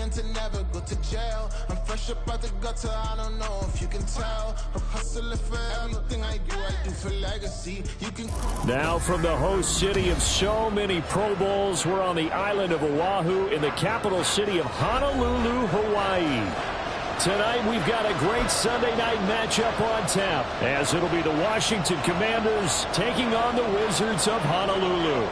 plan to never go to jail. I'm fresh up out the gutter, I don't know if you can tell. I'm hustling for everything I do for legacy. You can. Now from the host city of so many Pro Bowls, we're on the island of Oahu in the capital city of Honolulu, Hawaii. Tonight we've got a great Sunday night matchup on tap, as it'll be the Washington Commanders taking on the Wizards of Honolulu.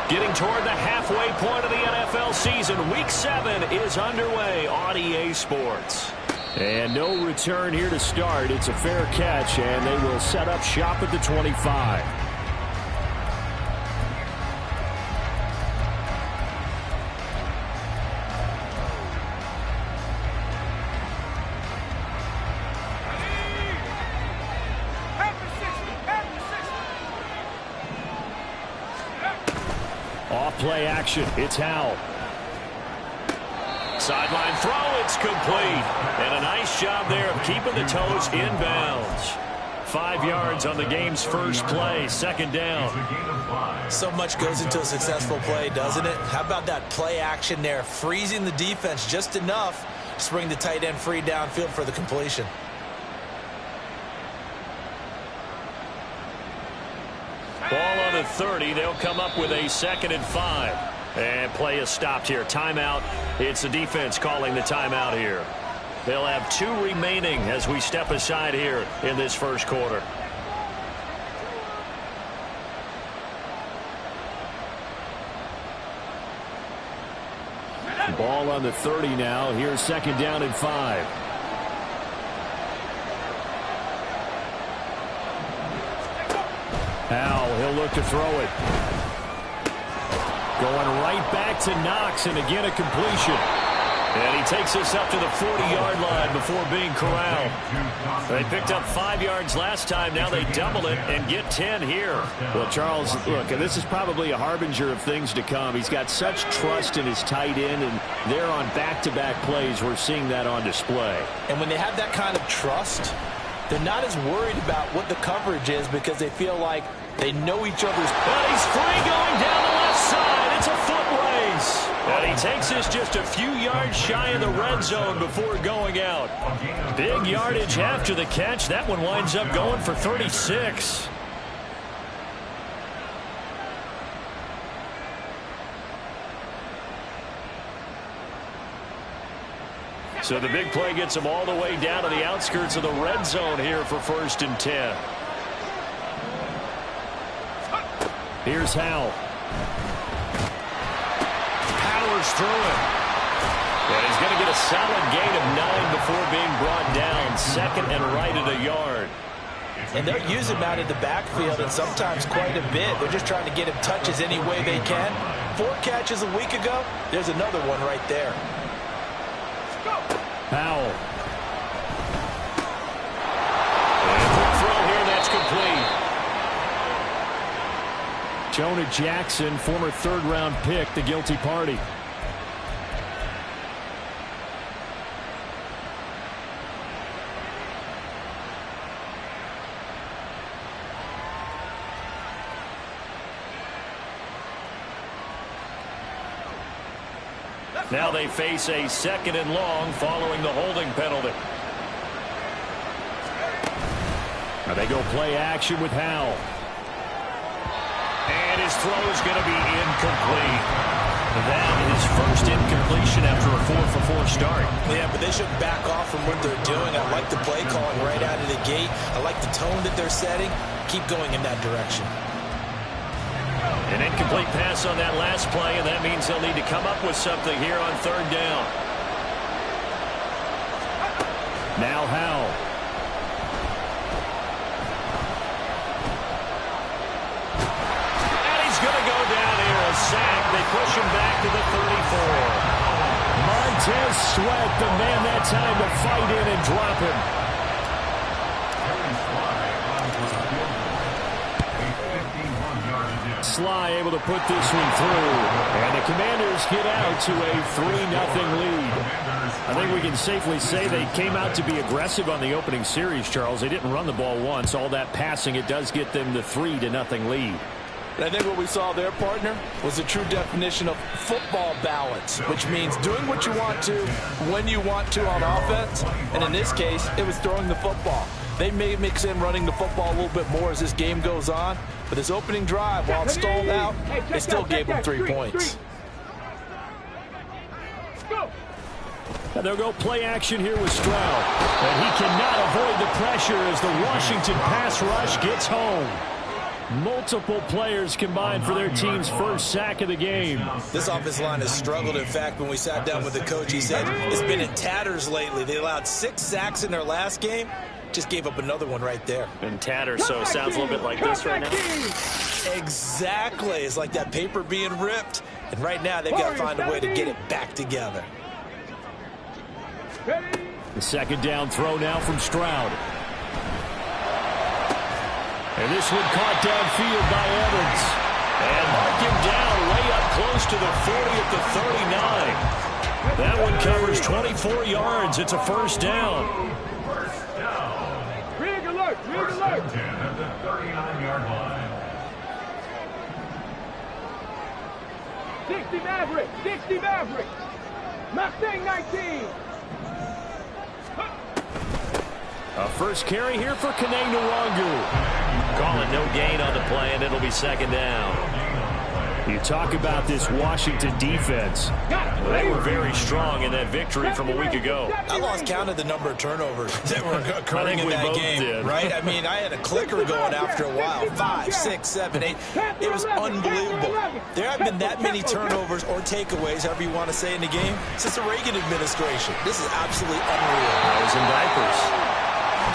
Getting toward the halfway point of the NFL season, Week 7 is underway on EA Sports. And no return here to start. It's a fair catch, and they will set up shop at the 25. Off play action. It's Howell. Sideline throw, it's complete. And a nice job there of keeping the toes in bounds. 5 yards on the game's first play, second down. So much goes into a successful play, doesn't it? How about that play action there, freezing the defense just enough to bring the tight end free downfield for the completion. Ball on the 30. They'll come up with a 2nd and 5. And play is stopped here. Timeout. It's the defense calling the timeout here. They'll have 2 remaining as we step aside here in this first quarter. Ball on the 30 now. Here's 2nd down and 5. Howell, he'll look to throw it. Going right back to Knox, and again a completion. And he takes us up to the 40-yard line before being corralled. They picked up 5 yards last time. Now they double it and get 10 here. Well, Charles, look, and this is probably a harbinger of things to come. He's got such trust in his tight end, and they're on back-to-back plays. We're seeing that on display. And when they have that kind of trust, they're not as worried about what the coverage is because they feel like they know each other's. But he's free going down the left side. It's a foot race. And he takes us just a few yards shy of the red zone before going out. Big yardage after the catch. That one winds up going for 36. So the big play gets them all the way down to the outskirts of the red zone here for 1st and 10. Here's Howell. Powers through it. And he's going to get a solid gain of 9 before being brought down. 2nd and right at a yard. And they'll use him out in the backfield, and sometimes quite a bit. They're just trying to get him touches any way they can. 4 catches a week ago. There's another one right there. Howell. And for a throw here, that's complete. Jonah Jackson, former 3rd-round pick, the guilty party. Now they face a 2nd and long following the holding penalty. Now they go play action with Howell. And his throw is going to be incomplete. That is first incompletion after a 4-for-4 start. Yeah, but they should back off from what they're doing. I like the play calling right out of the gate. I like the tone that they're setting. Keep going in that direction. An incomplete pass on that last play, and that means they'll need to come up with something here on 3rd down. Now Howell. And he's going to go down here, a sack. They push him back to the 34. Montez Sweat, the man that time to fight in and drop him. fly able to put this one through. And the Commanders get out to a 3-0 lead. I think we can safely say they came out to be aggressive on the opening series, Charles. They didn't run the ball once. All that passing, it does get them the 3-0 lead. And I think what we saw there, partner, was a true definition of football balance, which means doing what you want to when you want to on offense. And in this case, it was throwing the football. They may mix in running the football a little bit more as this game goes on. But this opening drive, while it stalled out, they still gave them 3 points. And they'll go play action here with Stroud. And he cannot avoid the pressure as the Washington pass rush gets home. Multiple players combined for their team's first sack of the game. This offensive line has struggled. In fact, when we sat down with the coach, he said it's been in tatters lately. They allowed 6 sacks in their last game. Just gave up another one right there. In tatters, so it sounds a little bit like this right now. Exactly. It's like that paper being ripped. And right now, they've got to find a way to get it back together. The second down throw now from Stroud. And this one caught downfield by Evans. And mark him down way up close to the 40 at the 39. That one covers 24 yards. It's a first down. Rig alert, rig alert. At the 39-yard line. 60 Maverick, 60 Maverick. Mustang 19. A first carry here for Kene Nwangu. Calling no gain on the play, and it'll be second down. You talk about this Washington defense. They were very strong in that victory from a week ago. I lost count of the number of turnovers that were occurring in that game, right? I mean, I had a clicker going after a while. 5, 6, 7, 8. It was unbelievable. There have been that many turnovers or takeaways, however you want to say, in the game since the Reagan administration. This is absolutely unreal. I was in diapers.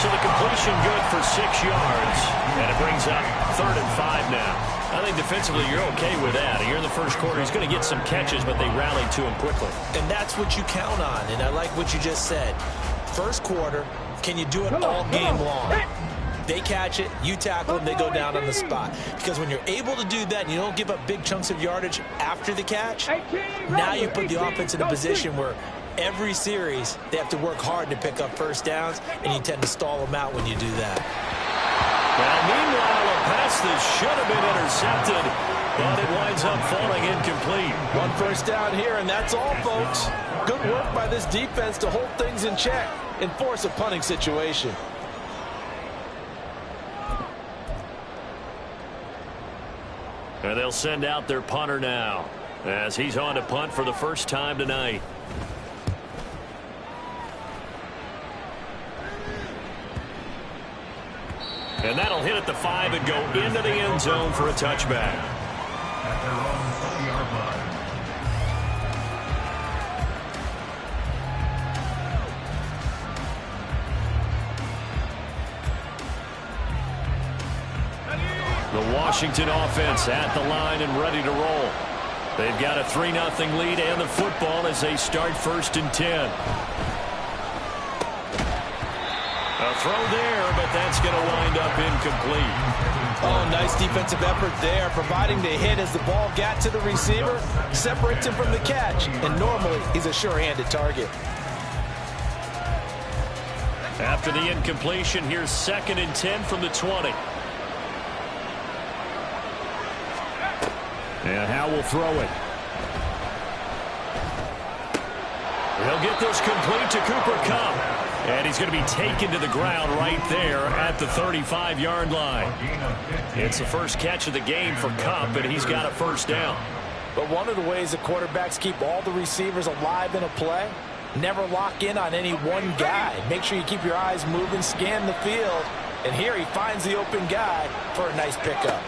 So the completion good for 6 yards. And it brings up 3rd and 5 now. I think defensively you're okay with that. You're in the first quarter. He's going to get some catches, but they rallied to him quickly. And that's what you count on. And I like what you just said. First quarter, can you do it all game long? They catch it, you tackle them, they go down on the spot. Because when you're able to do that and you don't give up big chunks of yardage after the catch, now you put the offense in a position where every series they have to work hard to pick up first downs, and you tend to stall them out when you do that. Now, meanwhile, a pass that should have been intercepted, but it winds up falling incomplete. 1 first down here, and that's all, folks. Good work by this defense to hold things in check and force a punting situation. And they'll send out their punter now as he's on to punt for the first time tonight. And that'll hit at the 5 and go into the end zone for a touchback. At their own 40-yard line. The Washington offense at the line and ready to roll. They've got a 3-0 lead and the football as they start 1st and 10. A throw there, but that's going to wind up incomplete. Oh, nice defensive effort there, providing the hit as the ball got to the receiver, separates him from the catch, and normally he's a sure-handed target. After the incompletion, here's 2nd and 10 from the 20. And Howe will throw it. He'll get this complete to Cooper Kupp. And he's going to be taken to the ground right there at the 35-yard line. It's the first catch of the game for Kupp, and he's got a first down. But one of the ways that quarterbacks keep all the receivers alive in a play, never lock in on any one guy. Make sure you keep your eyes moving, scan the field. And here he finds the open guy for a nice pickup.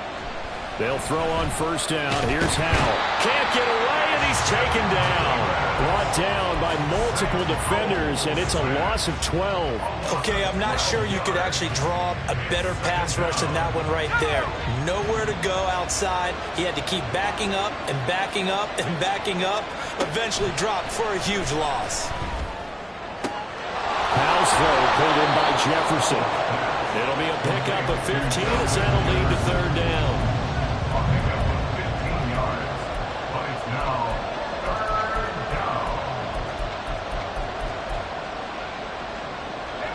They'll throw on first down. Here's Howe. Can't get away, and he's taken down. Brought down by multiple defenders, and it's a loss of 12. Okay, I'm not sure you could actually draw a better pass rush than that one right there. Nowhere to go outside. He had to keep backing up and backing up and backing up. Eventually dropped for a huge loss. Howe's throw pulled in by Jefferson. It'll be a pickup of 15 as that'll lead to 3rd down.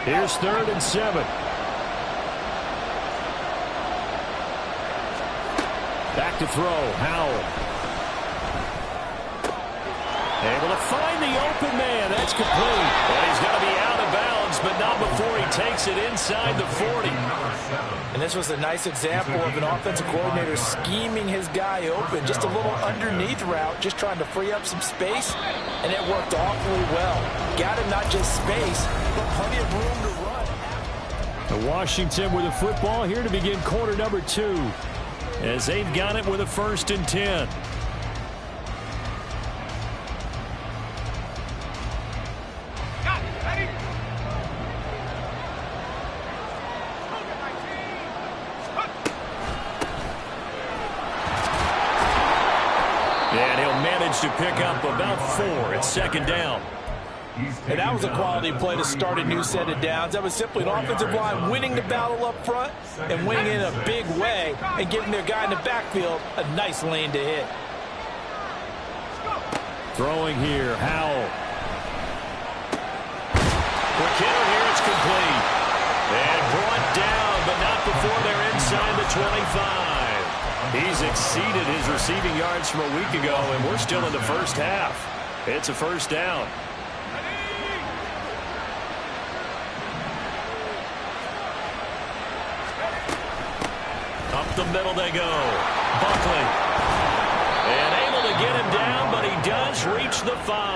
Here's 3rd and 7. Back to throw, Howell. Able to find the open man. That's complete. And he's going to be out of bounds, but not before he takes it inside the 40. And this was a nice example of an offensive coordinator scheming his guy open. Just a little underneath route, just trying to free up some space, and it worked awfully well. Got him not just space, but plenty of room to run. The Washington with the football here to begin quarter number 2, as they've got it with a 1st and 10. And he'll manage to pick up about 4 at 2nd down. And that was a quality play to start a new set of downs. That was simply an offensive line winning the battle up front and winning in a big way and giving their guy in the backfield a nice lane to hit. Throwing here, Howell. Quick hitter here, it's complete. And brought down, but not before they're inside the 25. He's exceeded his receiving yards from a week ago, and we're still in the first half. It's a 1st down. Up the middle they go. Buckley. And able to get him down, but he does reach the 5.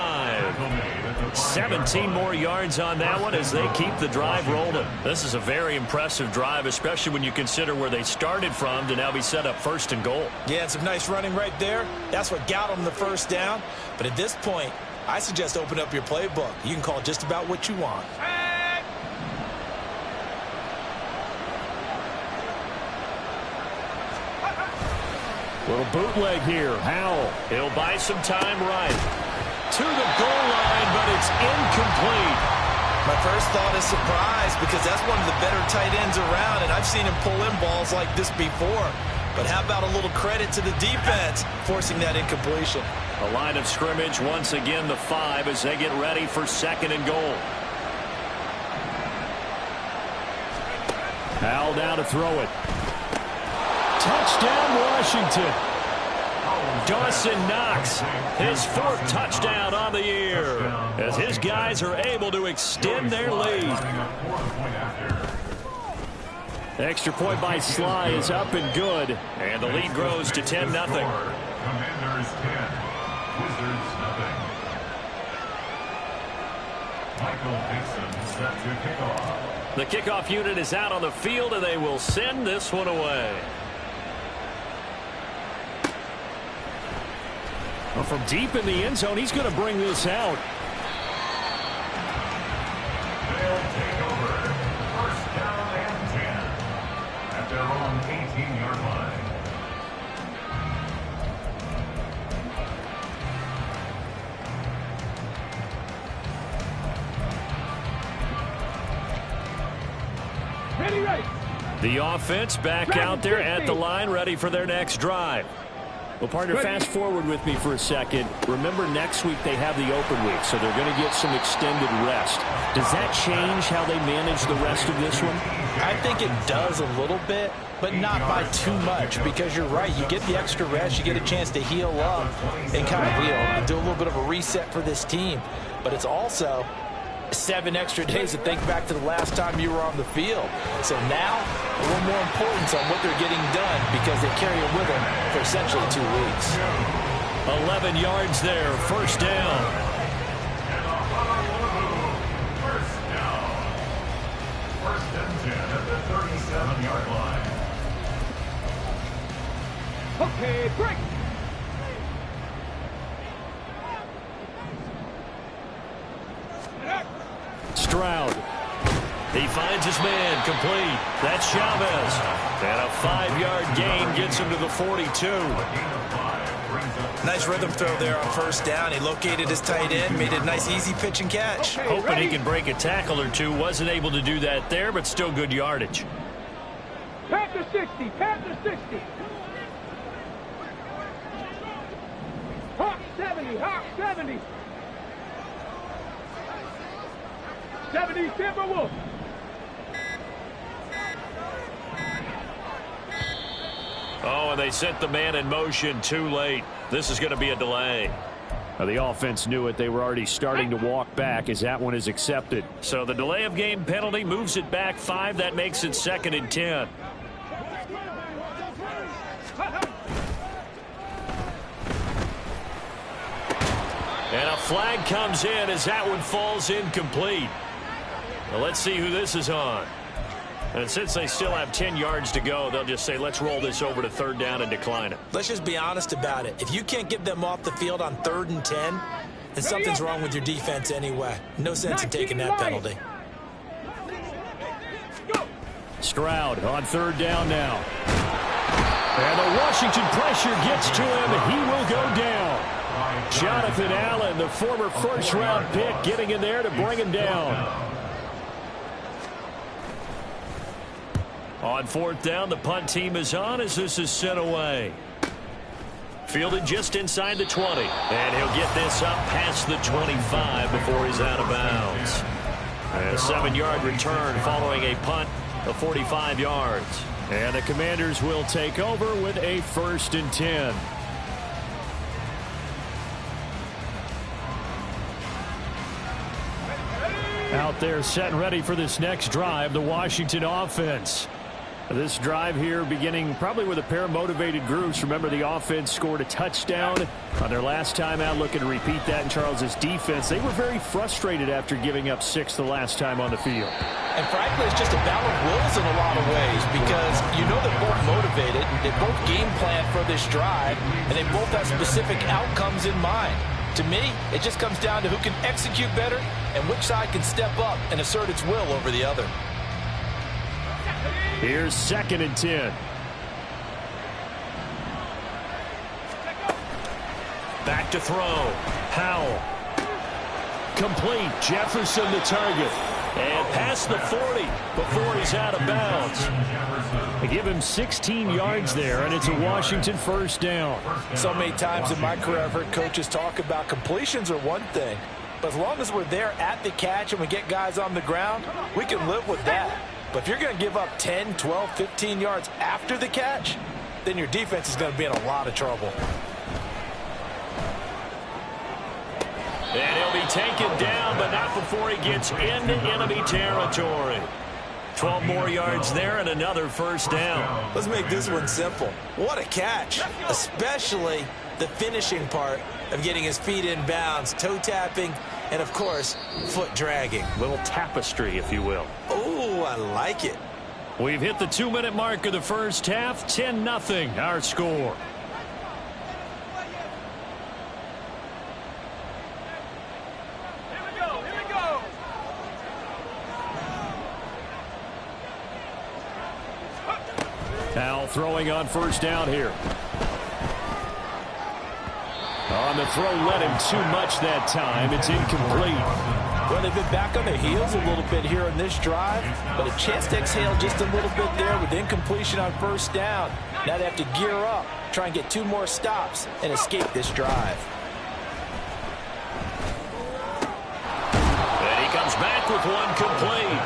17 more yards on that one as they keep the drive rolling. This is a very impressive drive, especially when you consider where they started from to now be set up 1st and goal. Yeah, and some nice running right there. That's what got them the 1st down. But at this point, I suggest open up your playbook. You can call just about what you want. Little bootleg here. Howell. He'll buy some time right. To the goal line, but it's incomplete. My first thought is surprise because that's one of the better tight ends around, and I've seen him pull in balls like this before. But how about a little credit to the defense forcing that incompletion? A line of scrimmage, once again the 5 as they get ready for 2nd and goal. Howell down to throw it. Touchdown, Washington. Dawson Knox, his 4th touchdown on the year, as his guys are able to extend their lead. Extra point by Sly is up and good, and the lead grows to 10-0. Commanders 10, Wizards nothing. Michael Dixon set to kick off. The kickoff unit is out on the field, and they will send this one away. Well, from deep in the end zone, he's going to bring this out. They'll take over. 1st down and 10 at their own 18-yard line. Ready. The offense back out there at the line, ready for their next drive. Well, partner, fast forward with me for a second. Remember, next week they have the open week, so they're going to get some extended rest. Does that change how they manage the rest of this one? I think it does a little bit, but not by too much, because you're right. You get the extra rest, you get a chance to heal up and kind of, do a little bit of a reset for this team. But it's also 7 extra days to think back to the last time you were on the field. So now, a little more importance on what they're getting done because they carry it with them for essentially 2 weeks. 11 yards there, 1st down. First down. 1st and 10 at the 37-yard line. Okay, break. Stroud. He finds his man, complete. That's Chavez. And a 5-yard gain gets him to the 42. Nice rhythm throw there on 1st down. He located his tight end, made a nice easy pitch and catch. Okay, Hoping ready? he can break a tackle or two. Wasn't able to do that there, but still good yardage. Panther 60, Panther 60. Hawk 70, Hawk 70. 70 Timberwolf. Oh, and they sent the man in motion too late. This is going to be a delay. Now, the offense knew it. They were already starting to walk back as that one is accepted. So the delay of game penalty moves it back 5. That makes it 2nd and 10. And a flag comes in as that one falls incomplete. Well, let's see who this is on. And since they still have 10 yards to go, they'll just say, let's roll this over to 3rd down and decline it. Let's just be honest about it. If you can't get them off the field on 3rd and 10, then something's wrong with your defense anyway. No sense in taking that penalty. Stroud on 3rd down now. And the Washington pressure gets to him. He will go down. Jonathan Allen, the former 1st-round pick, getting in there to bring him down. On 4th down, the punt team is on as this is sent away. Fielded just inside the 20. And he'll get this up past the 25 before he's out of bounds. And a 7-yard return following a punt of 45 yards. And the Commanders will take over with a 1st and 10. Out there set and ready for this next drive, the Washington offense. This drive here beginning probably with a pair of motivated groups. Remember, the offense scored a touchdown on their last time out, looking to repeat that in Charles's defense. They were very frustrated after giving up 6 the last time on the field. And frankly, it's just a battle of wills in a lot of ways because you know they're both motivated, they both game plan for this drive, and they both have specific outcomes in mind. To me, it just comes down to who can execute better and which side can step up and assert its will over the other. Here's 2nd and 10. Back to throw. Howell. Complete. Jefferson the target. And past the 40 before he's out of bounds. They give him 16 yards there, and it's a Washington 1st down. So many times in my career I've heard coaches talk about completions are one thing, but as long as we're there at the catch and we get guys on the ground, we can live with that. But if you're going to give up 10, 12, 15 yards after the catch, then your defense is going to be in a lot of trouble. And he'll be taken down, but not before he gets into enemy territory. 12 more yards there and another 1st down. Let's make this one simple. What a catch, especially the finishing part of getting his feet in bounds, toe tapping, and of course, foot dragging. Little tapestry, if you will. Oh, I like it. We've hit the 2-minute mark of the 1st half. 10-0 our score. Howell throwing on 1st down here. On the throw, led him too much that time. It's incomplete. Well, they've been back on their heels a little bit here on this drive, but a chance to exhale just a little bit there with incompletion on 1st down. Now they have to gear up, try and get 2 more stops, and escape this drive. And he comes back with one complete.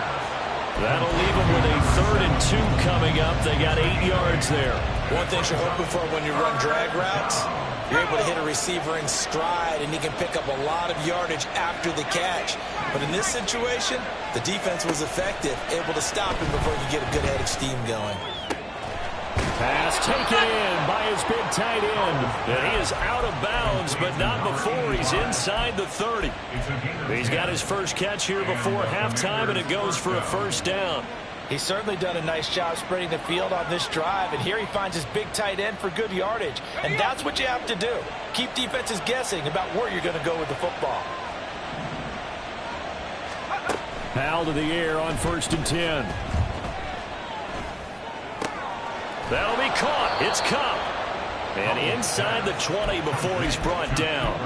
That'll leave him with a 3rd and 2 coming up. They got 8 yards there. One thing you're hoping for when you run drag routes, you're able to hit a receiver in stride, and he can pick up a lot of yardage after the catch. But in this situation, the defense was effective, able to stop him before he could get a good head of steam going. Pass taken in by his big tight end. And he is out of bounds, but not before he's inside the 30. He's got his first catch here before halftime, and it goes for a 1st down. He's certainly done a nice job spreading the field on this drive, and here he finds his big tight end for good yardage. And that's what you have to do. Keep defenses guessing about where you're going to go with the football. Howell to the air on 1st and 10. That'll be caught. It's Kupp. And inside the 20 before he's brought down.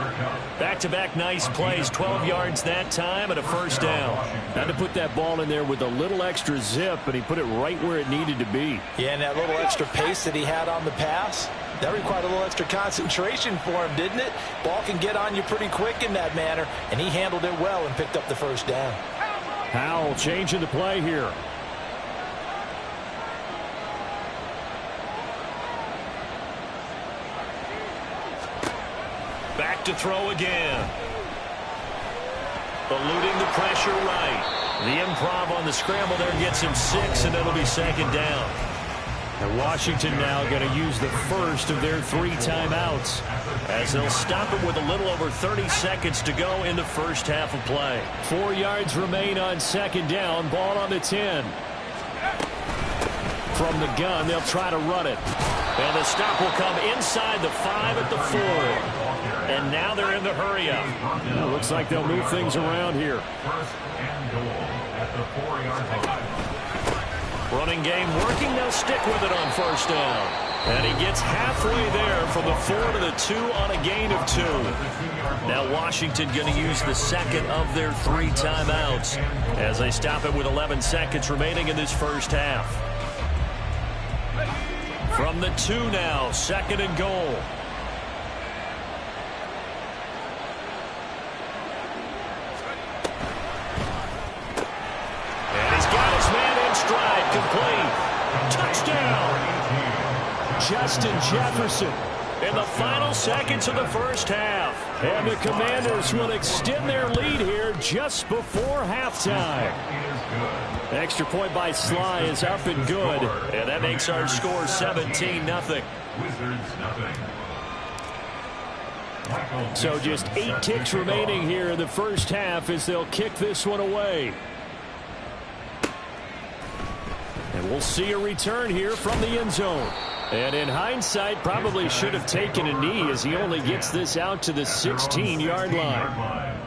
Back-to-back nice plays, 12 yards that time and a 1st down. Had to put that ball in there with a little extra zip, and he put it right where it needed to be. Yeah, and that little extra pace that he had on the pass, that required a little extra concentration for him, didn't it? Ball can get on you pretty quick in that manner, and he handled it well and picked up the 1st down. Howell changing the play here. back to throw again. Eluding the pressure right. The improv on the scramble there gets him 6, and it'll be second down. And Washington now going to use the first of their 3 timeouts, as they'll stop it with a little over 30 seconds to go in the first half of play. 4 yards remain on second down. Ball on the 10. From the gun, they'll try to run it. And the stop will come inside the 5 at the 4. And now they're in the hurry-up. Well, looks like they'll move things around here. First and goal at the 4-yard line. Running game working. They'll stick with it on first down. And he gets halfway there from the 4 to the 2 on a gain of 2. Now Washington going to use the second of their 3 timeouts as they stop it with 11 seconds remaining in this first half. From the 2 now, second and goal. And he's got his man in stride, complete. Touchdown! Justin Jefferson. In the final seconds of the first half. And the Commanders will extend their lead here just before halftime. Extra point by Sly is up and good. And that makes our score 17-0. Wizards nothing. So just 8 ticks remaining here in the first half as they'll kick this one away. And we'll see a return here from the end zone. And in hindsight, probably should have taken a knee as he only gets this out to the 16-yard line.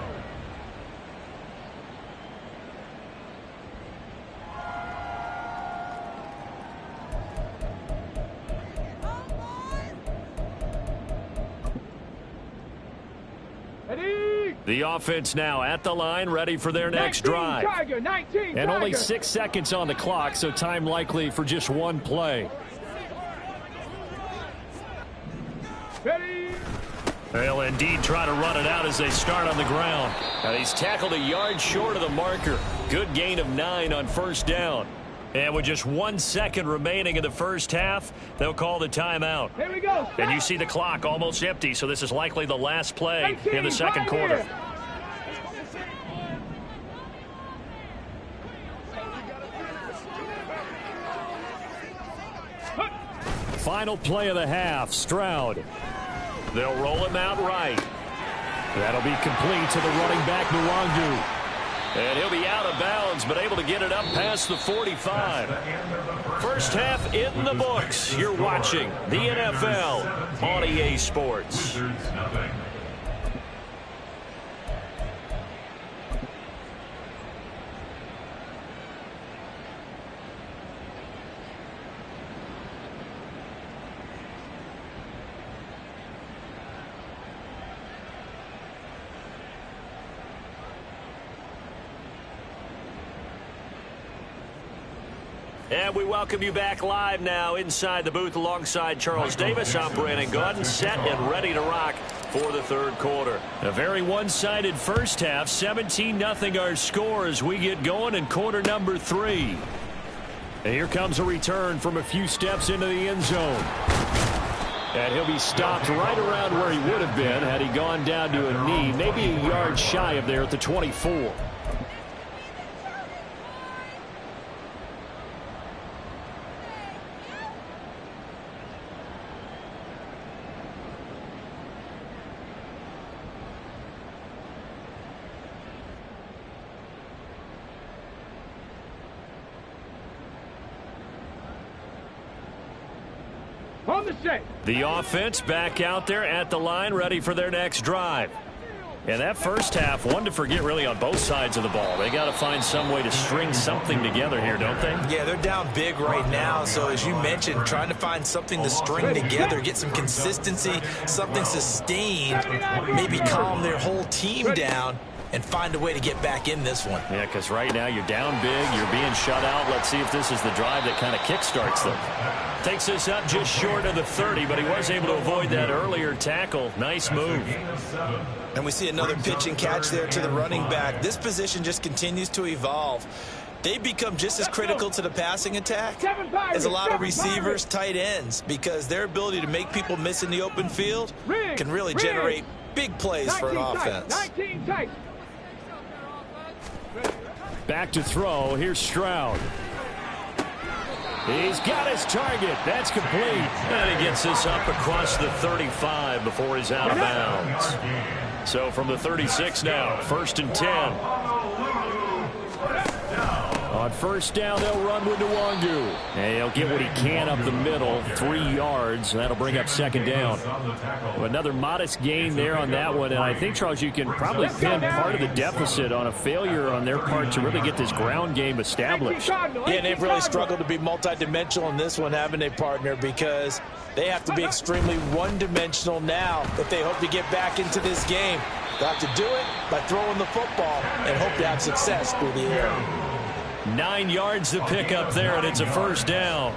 The offense now at the line, ready for their next drive. Tiger, 19, and only Tiger. 6 seconds on the clock, so time likely for just 1 play. Ready. They'll indeed try to run it out as they start on the ground. And he's tackled a yard short of the marker. Good gain of 9 on first down. And with just 1 second remaining in the first half, they'll call the timeout. Here we go. And you see the clock almost empty, so this is likely the last play in the second right quarter. here. Final play of the half, Stroud. They'll roll him out right. That'll be complete to the running back, Nwangu. And he'll be out of bounds, but able to get it up past the 45. First half in the books. You're watching the NFL on EA Sports. Wizards nothing. And we welcome you back live now inside the booth alongside Charles Davis. I'm Brandon Gaudin, set and ready to rock for the third quarter. A very one-sided first half, 17-0 our score as we get going in quarter number 3. And here comes a return from a few steps into the end zone. And he'll be stopped right around where he would have been had he gone down to a knee, maybe a yard shy of there at the 24. On the set. The offense back out there at the line, ready for their next drive. And that first half, one to forget really on both sides of the ball. They got to find some way to string something together here, don't they? Yeah, they're down big right now. So as you mentioned, trying to find something to string together, get some consistency, something sustained, maybe calm their whole team down and find a way to get back in this one. Yeah, because right now you're down big, you're being shut out. Let's see if this is the drive that kind of kickstarts them. Takes this up just short of the 30, but he was able to avoid that earlier tackle. Nice move. And we see another pitch and catch there to the running back. This position just continues to evolve. They become just as critical to the passing attack as a lot of receivers, tight ends, because their ability to make people miss in the open field can really generate big plays for an offense. 19 tight. Back to throw. Here's Stroud. He's got his target. That's complete. And he gets this up across the 35 before he's out of bounds. So from the 36 now, 1st and 10. On first down, they'll run with Nwangu. And he'll get what he can up the middle, 3 yards. That'll bring up 2nd down. Another modest gain there on that one. And I think, Charles, you can probably pin part of the deficit on a failure on their part to really get this ground game established. Yeah, and they've really struggled to be multidimensional in this one, haven't they, partner? Because they have to be extremely one-dimensional now if they hope to get back into this game. They'll have to do it by throwing the football and hope to have success through the air. 9 yards to pick up there, and it's a 1st down.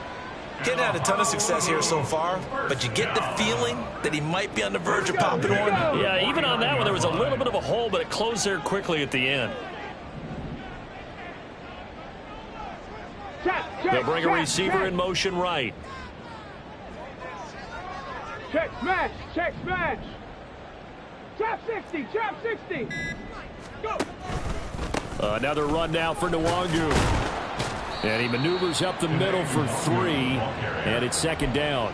Getting had a ton of success here so far, but you get the feeling that he might be on the verge of popping one. Yeah, even on that one, there was a little bit of a hole, but it closed there quickly at the end. They'll bring a receiver in motion right. Check smash, check smash. Trap 60, trap 60. Go. Another run now for Nwangu. And he maneuvers up the middle for 3, and it's 2nd down.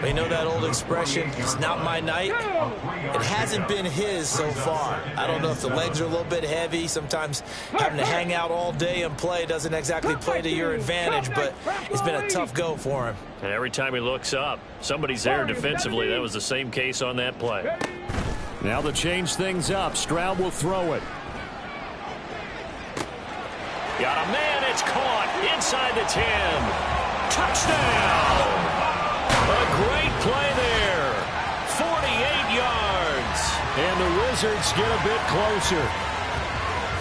You know that old expression, it's not my night? It hasn't been his so far. I don't know if the legs are a little bit heavy. Sometimes having to hang out all day and play doesn't exactly play to your advantage, but it's been a tough go for him. And every time he looks up, somebody's there defensively. That was the same case on that play. Now to change things up, Stroud will throw it. Got a man, it's caught inside the 10. Touchdown! A great play there. 48 yards. And the Wizards get a bit closer.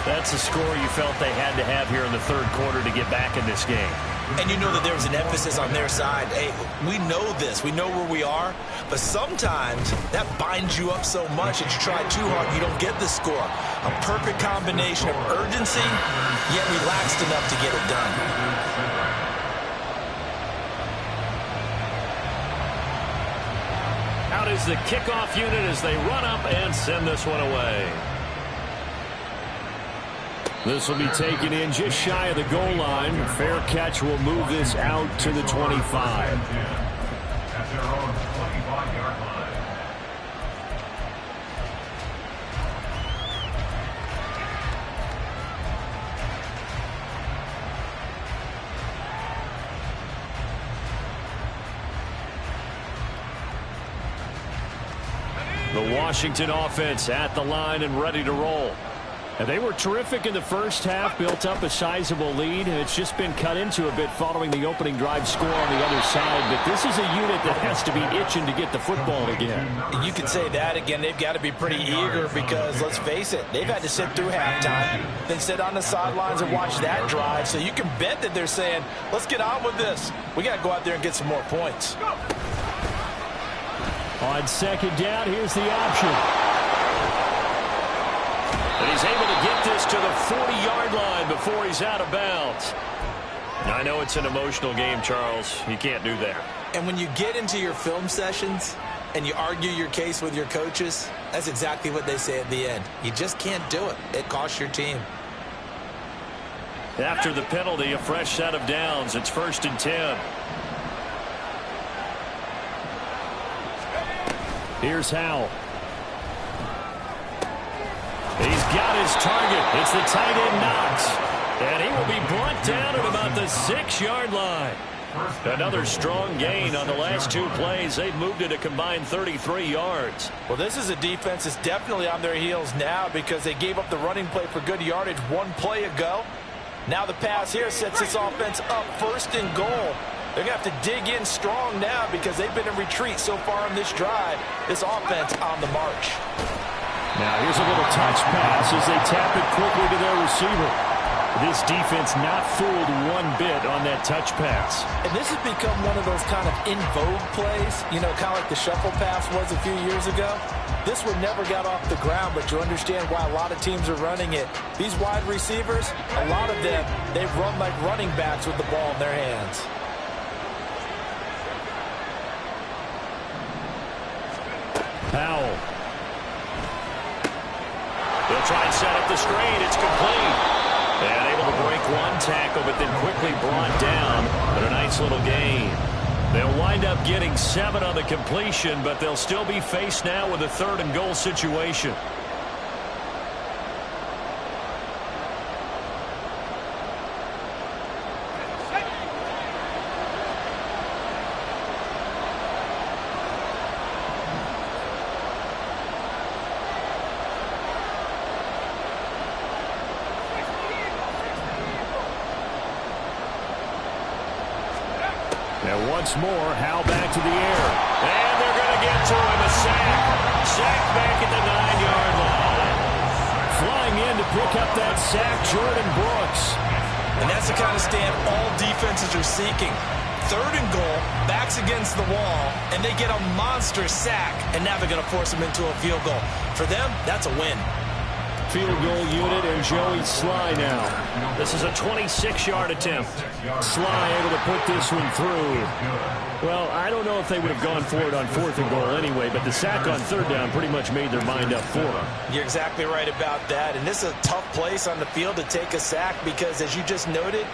That's the score you felt they had to have here in the 3rd quarter to get back in this game. And you know that there was an emphasis on their side. Hey, we know this. We know where we are. But sometimes that binds you up so much that you try too hard and you don't get the score. A perfect combination of urgency, yet relaxed enough to get it done. Out is the kickoff unit as they run up and send this one away. This will be taken in just shy of the goal line. Fair catch will move this out to the 25. At their own 25-yard line. The Washington offense at the line and ready to roll. And they were terrific in the first half, built up a sizable lead, and it's just been cut into a bit following the opening drive score on the other side. But this is a unit that has to be itching to get the football again. You could say that again. They've got to be pretty eager because, let's face it, they've had to sit through halftime, then sit on the sidelines and watch that drive. So you can bet that they're saying, let's get on with this. We got to go out there and get some more points. On 2nd down, here's the option. And he's able to get this to the 40-yard line before he's out of bounds. I know it's an emotional game, Charles. You can't do that. And when you get into your film sessions and you argue your case with your coaches, that's exactly what they say at the end. You just can't do it. It costs your team. After the penalty, a fresh set of downs. It's 1st and 10. Here's Howell. He's got his target. It's the tight end Knox. And he will be brought down at about the 6-yard line. Another strong gain on the last 2 plays. They've moved it a combined 33 yards. Well, this is a defense that's definitely on their heels now because they gave up the running play for good yardage 1 play ago. Now the pass here sets this offense up 1st and goal. They're going to have to dig in strong now because they've been in retreat so far in this drive. This offense on the march. Now here's a little touch pass as they tap it quickly to their receiver. This defense not fooled one bit on that touch pass. And this has become one of those kind of in vogue plays, you know, kind of like the shuffle pass was a few years ago. This one never got off the ground, but you understand why a lot of teams are running it. These wide receivers, a lot of them, they've run like running backs with the ball in their hands. Powell. They'll try and set up the screen. It's complete. And able to break one tackle, but then quickly brought down. But a nice little gain. They'll wind up getting 7 on the completion, but they'll still be faced now with a 3rd and goal situation. And once more, Howell back to the air. And they're going to get to him. A sack. Sack back at the 9-yard line. Flying in to pick up that sack, Jordan Brooks. And that's the kind of stand all defenses are seeking. 3rd and goal, backs against the wall, and they get a monster sack. And now they're going to force them into a field goal. For them, that's a win. Field goal unit and Joey Sly now. This is a 26-yard attempt. Sly able to put this one through. Well, I don't know if they would have gone for it on 4th and goal anyway, but the sack on 3rd down pretty much made their mind up for them. You're exactly right about that. And this is a tough place on the field to take a sack because, as you just noted,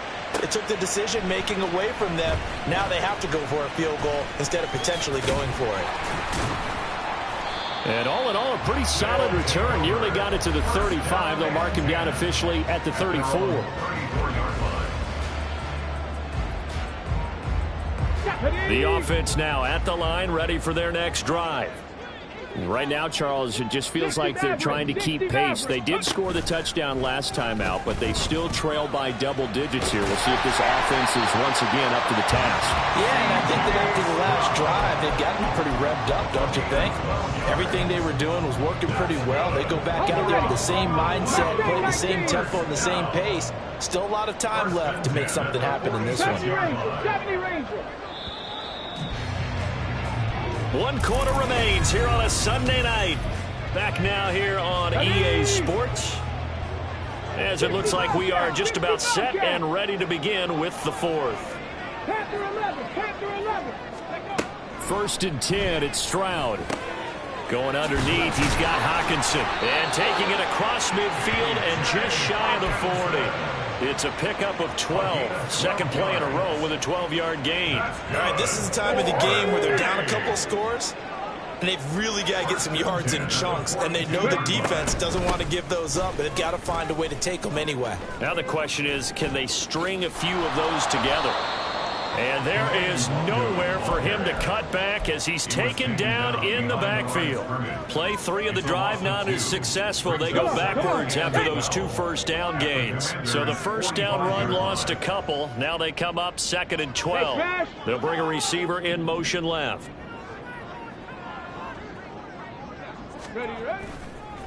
it took the decision-making away from them. Now they have to go for a field goal instead of potentially going for it. And all in all, a pretty solid return. Nearly got it to the 35. They'll mark him down officially at the 34. The offense now at the line, ready for their next drive. Right now, Charles, it just feels like they're trying to keep pace. They did score the touchdown last time out, but they still trail by double digits here. We'll see if this offense is once again up to the task. Yeah, and I think that after the last drive, they've gotten pretty revved up, don't you think? Everything they were doing was working pretty well. They go back out there with the same mindset, play the same tempo and the same pace. Still a lot of time left to make something happen in this one. 1 quarter remains here on a Sunday night. Back now here on EA Sports. As it looks like we are just about set and ready to begin with the 4th. 1st and 10, it's Stroud. Going underneath, he's got Hockenson. And taking it across midfield and just shy of the 40. It's a pickup of 12. Second play in a row with a 12-yard gain. All right, this is the time of the game where they're down a couple of scores, and they've really got to get some yards in chunks. And they know the defense doesn't want to give those up, but they've got to find a way to take them anyway. Now the question is, can they string a few of those together? And there is nowhere for him to cut back as he's taken down in the backfield. Play 3 of the drive not as successful. They go backwards after those 2 first down gains. So the first down run lost a couple. Now they come up 2nd and 12. They'll bring a receiver in motion left.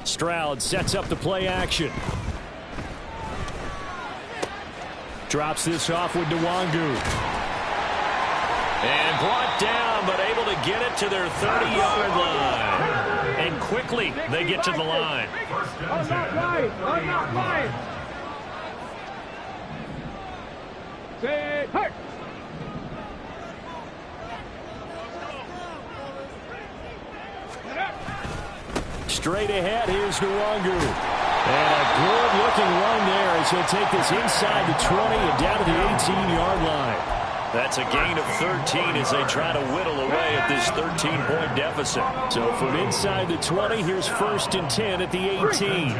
Stroud sets up the play action. Drops this off with Nwangu. And brought down, but able to get it to their 30-yard line. And quickly, they get to the line. Straight ahead, here's Nwangu. And a good-looking run there as he'll take this inside the 20 and down to the 18-yard line. That's a gain of 13 as they try to whittle away at this 13-point deficit. So from inside the 20, here's 1st and 10 at the 18.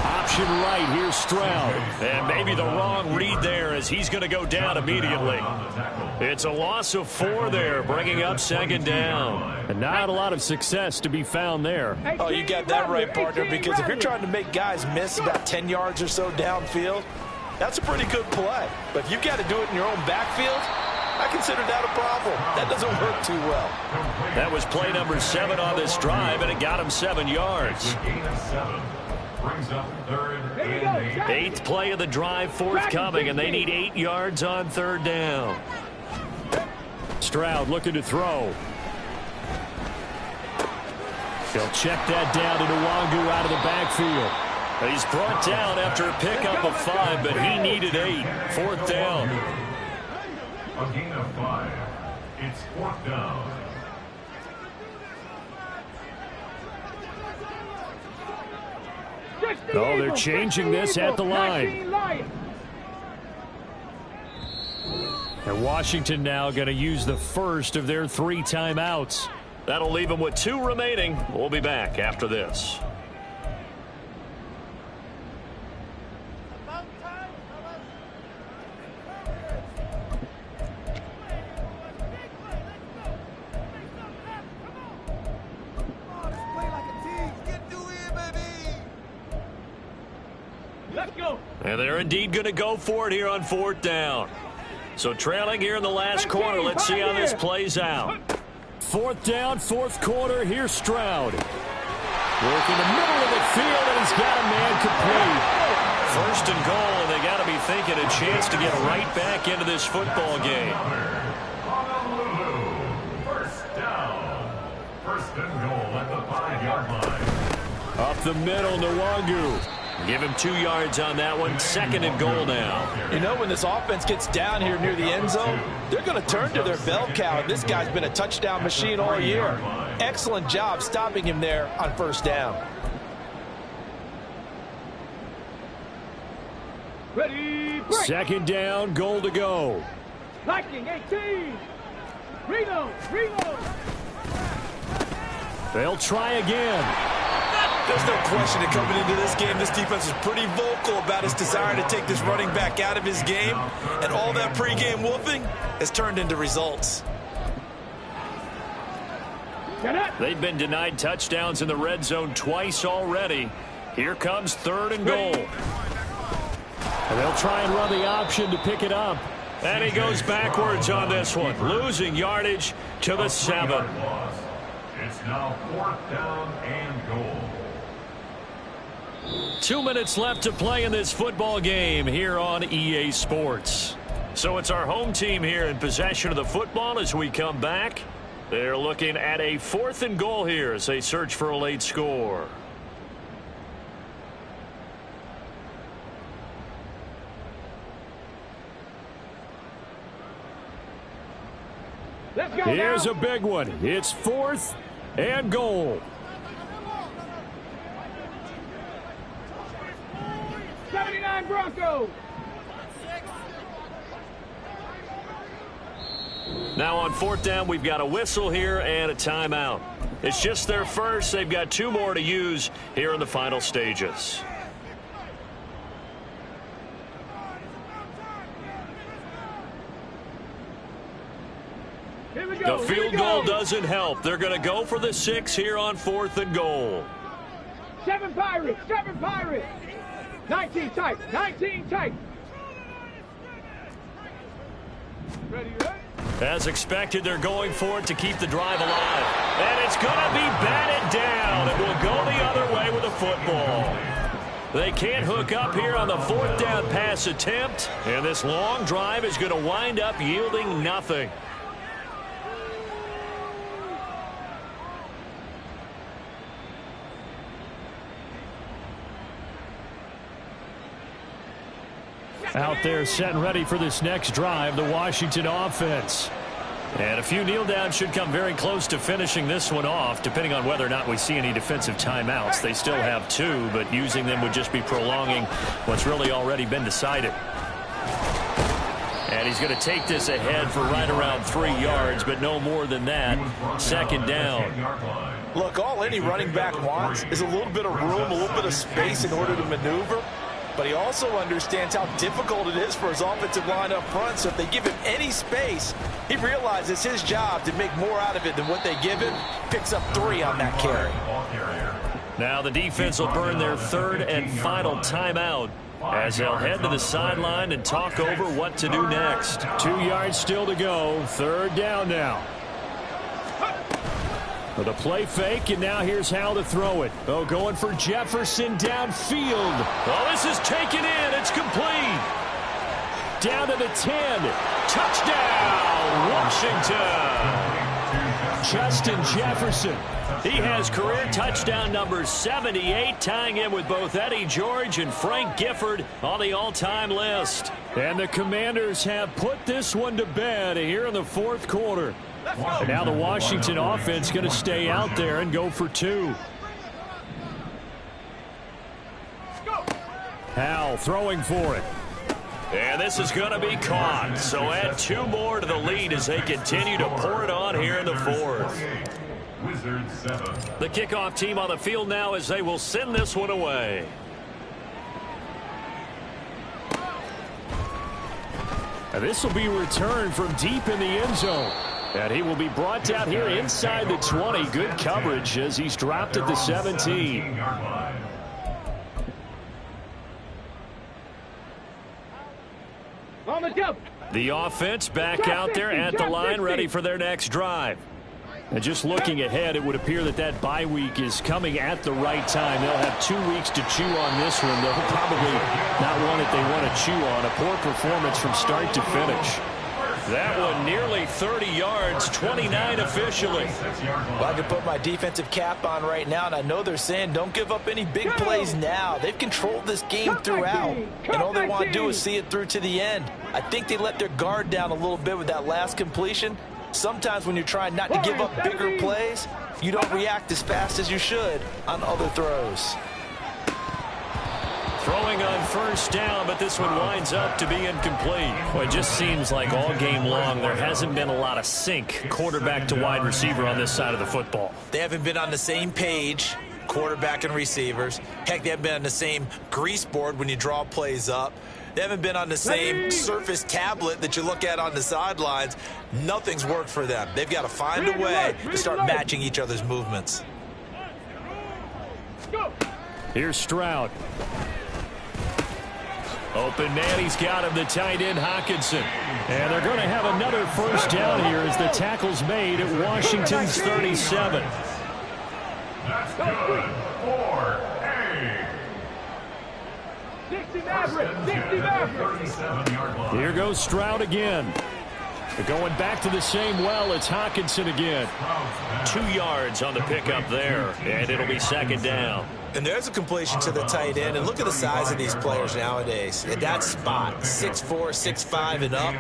Option right, here's Stroud. And maybe the wrong read there as he's going to go down immediately. It's a loss of 4 there, bringing up 2nd down. And not a lot of success to be found there. Oh, you got that right, partner, because if you're trying to make guys miss about 10 yards or so downfield, that's a pretty good play. But if you've got to do it in your own backfield, I consider that a problem. That doesn't work too well. That was play number 7 on this drive, and it got him 7 yards. Brings up 3rd and 8. 8th play of the drive forthcoming, and they need 8 yards on 3rd down. Stroud looking to throw. He'll check that down to Nwangu out of the backfield. He's brought down after a pickup of 5, but he needed 8. 4th down. A gain of 5. It's 4th down. Oh, they're changing this at the line. And Washington now going to use the first of their 3 timeouts. That'll leave them with 2 remaining. We'll be back after this. And they're indeed going to go for it here on 4th down. So trailing here in the last quarter. Let's see how this plays out. 4th down, 4th quarter. Here's Stroud. Working the middle of the field, and he's got a man complete. 1st and goal, and they got to be thinking a chance to get right back into this football game. Honolulu, 1st down. 1st and goal at the 5-yard line. Up the middle, Nwangu. Give him 2 yards on that one. 2nd and goal now. You know, when this offense gets down here near the end zone, they're going to turn to their bell cow. This guy's been a touchdown machine all year. Excellent job stopping him there on 1st down. Ready, break. 2nd down, goal to go. Lightning 18. Reload. They'll try again. There's no question that coming into this game, this defense is pretty vocal about its desire to take this running back out of his game. And all that pregame wolfing has turned into results. They've been denied touchdowns in the red zone twice already. Here comes 3rd and goal. And they'll try and run the option to pick it up. And he goes backwards on this one, losing yardage to the 7. It's now 4th down and goal. 2 minutes left to play in this football game here on EA Sports. So it's our home team here in possession of the football as we come back. They're looking at a 4th and goal here as they search for a late score. Let's go. Here's now. a big one. It's 4th and goal. 79 Broncos. Now on 4th down, we've got a whistle here and a timeout. It's just their first. They've got 2 more to use here in the final stages. Here we go. The field goal doesn't help. They're going to go for the 6 here on 4th and goal. 7 Pirates. 7 Pirates. 19 tight. 19 tight. Ready, ready? As expected, they're going for it to keep the drive alive. And it's going to be batted down. It will go the other way with the football. They can't hook up here on the 4th down pass attempt. And this long drive is going to wind up yielding nothing. Out there set and ready for this next drive, the Washington offense. And a few kneel downs should come very close to finishing this one off, depending on whether or not we see any defensive timeouts. They still have 2, but using them would just be prolonging what's really already been decided. And he's going to take this ahead for right around 3 yards, but no more than that. 2nd down. Look, all any running back wants is a little bit of room, a little bit of space in order to maneuver. But he also understands how difficult it is for his offensive line up front. So if they give him any space, he realizes it's his job to make more out of it than what they give him. Picks up 3 on that carry. Now the defense will burn their 3rd and final timeout as they'll head to the sideline and talk over what to do next. 2 yards still to go. 3rd down now. With a play fake, and now here's how to throw it. Oh, going for Jefferson downfield. Oh, this is taken in. It's complete. Down to the 10. Touchdown, Washington. Justin Jefferson. He has career touchdown number 78, tying him with both Eddie George and Frank Gifford on the all-time list. And the Commanders have put this one to bed here in the fourth quarter. And now the Washington offense going to stay out there and go for two. Howell throwing for it. And this is going to be caught. So add two more to the lead as they continue to pour it on here in the fourth. Wizards 7. The kickoff team on the field now as they will send this one away. And this will be returned from deep in the end zone. And he will be brought down here inside the 20. Good coverage as he's dropped at the 17. On the double. The offense back out there at the line, ready for their next drive. And just looking ahead, it would appear that that bye week is coming at the right time. They'll have 2 weeks to chew on this one. They'll probably not one that they want to chew on. A poor performance from start to finish. That one nearly 30 yards, 29 officially. Well, I can put my defensive cap on right now, and I know they're saying don't give up any big plays now. They've controlled this game throughout, and all they want to do is see it through to the end. I think they let their guard down a little bit with that last completion. Sometimes when you're trying not to give up bigger plays, you don't react as fast as you should on other throws. Throwing on first down, but this one winds up to be incomplete. Well, it just seems like all game long there hasn't been a lot of sync quarterback to wide receiver on this side of the football. They haven't been on the same page, quarterback and receivers. Heck, they haven't been on the same grease board when you draw plays up. They haven't been on the same surface tablet that you look at on the sidelines. Nothing's worked for them. They've got to find a way to start matching each other's movements. Here's Stroud. Open man, he's got him, the tight end Hockenson. And they're going to have another first down here as the tackle's made at Washington's 37. That's good. 4A. 60 Maverick. 37-yard line. Here goes Stroud again. But going back to the same well, it's Hockenson again. 2 yards on the pickup there, and it'll be second down. And there's a completion to the tight end. And look at the size of these players nowadays. At that spot, 6'4", 6'5", and up.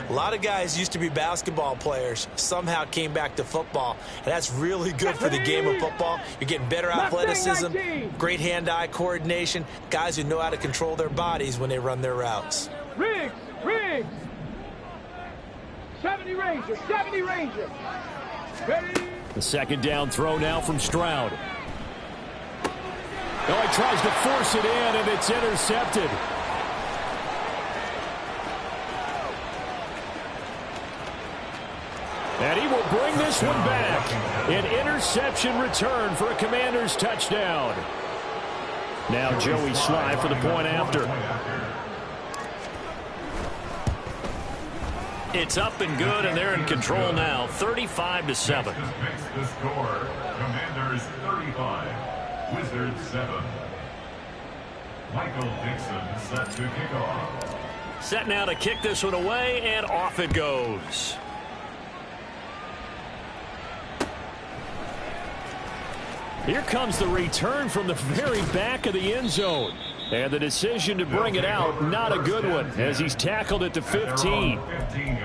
A lot of guys used to be basketball players, somehow came back to football. And that's really good for the game of football. You're getting better athleticism, great hand-eye coordination, guys who know how to control their bodies when they run their routes. Riggs. 70 Ranger. Ready. The second down throw now from Stroud. Oh, he tries to force it in, and it's intercepted. And he will bring this one back. An interception return for a Commanders touchdown. Now Joey Sly for the point after. It's up and good, and they're in control now, 35-7. Makes the score. Commanders 35. Wizards 7. Michael Dixon set to kick off. Set now to kick this one away, and off it goes. Here comes the return from the very back of the end zone. And the decision to bring it out, not a good one, as he's tackled at the 15.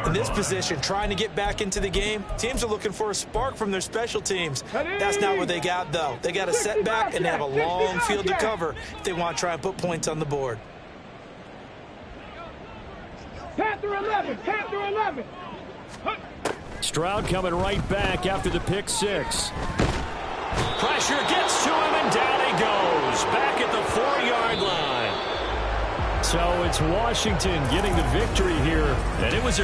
In this position, trying to get back into the game, teams are looking for a spark from their special teams. That's not what they got, though. They got a setback, and they have a long field to cover if they want to try and put points on the board. Panther 11. Stroud coming right back after the pick six. Pressure gets to him, and down he goes. Back at the 4-yard line. So it's Washington getting the victory here. And it was